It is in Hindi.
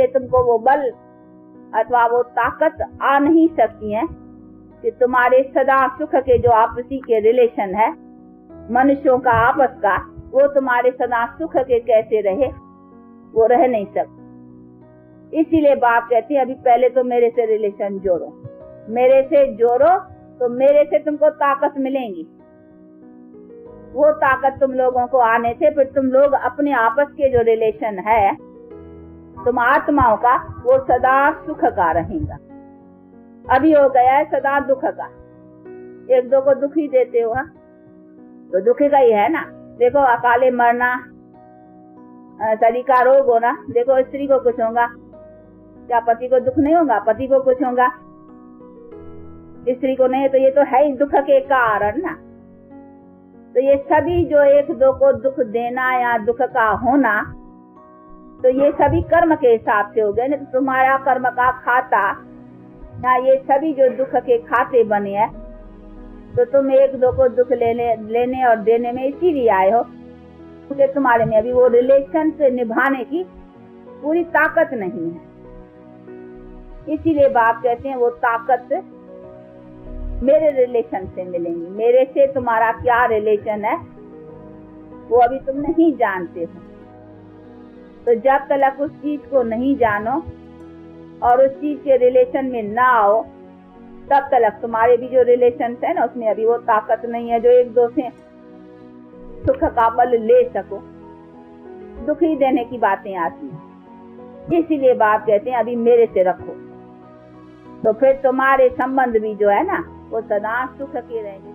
इसीलिए तुमको वो बल अथवा वो ताकत आ नहीं सकती है कि तुम्हारे सदा सुख के जो आपसी के रिलेशन है मनुष्यों का आपस का, वो तुम्हारे सदा सुख के कैसे रहे, वो रह नहीं सकते। इसीलिए बाप कहती है अभी पहले तो मेरे से रिलेशन जोड़ो, मेरे से जोड़ो तो मेरे से तुमको ताकत मिलेंगी। वो ताकत तुम लोगों को आने से फिर तुम लोग अपने आपस के जो रिलेशन है तुम आत्माओं का, वो सदा सुख का रहेगा। अभी हो गया है सदा दुख का। एक दो को दुख ही देते हो, तो दुख का ही है ना। देखो अकाले मरना, शरीर का रोग होना, देखो स्त्री को कुछ होगा, क्या पति को दुख नहीं होगा? पति को कुछ होगा, स्त्री को नहीं। तो ये तो है ही दुख के कारण ना। तो ये सभी जो एक दो को दुख देना या दुख का होना, तो ये सभी कर्म के हिसाब से हो गए ना। तो तुम्हारा कर्म का खाता या ये सभी जो दुख के खाते बने हैं, तो तुम एक दो को दुख लेने और देने में इसीलिए आए हो क्योंकि तुम्हारे में अभी वो रिलेशन से निभाने की पूरी ताकत नहीं है। इसीलिए बाप कहते हैं वो ताकत मेरे रिलेशन से मिलेंगी। मेरे से तुम्हारा क्या रिलेशन है वो अभी तुम नहीं जानते हो। तो जब तक उस चीज को नहीं जानो और उस चीज के रिलेशन में ना आओ, तब तक तुम्हारे भी जो रिलेशन है ना उसमें अभी वो ताकत नहीं है जो एक दो से सुख का बल ले सको। दुख ही देने की बातें आती हैं। इसीलिए बाप कहते हैं अभी मेरे से रखो, तो फिर तुम्हारे संबंध भी जो है ना वो सदा सुख के रहेंगे।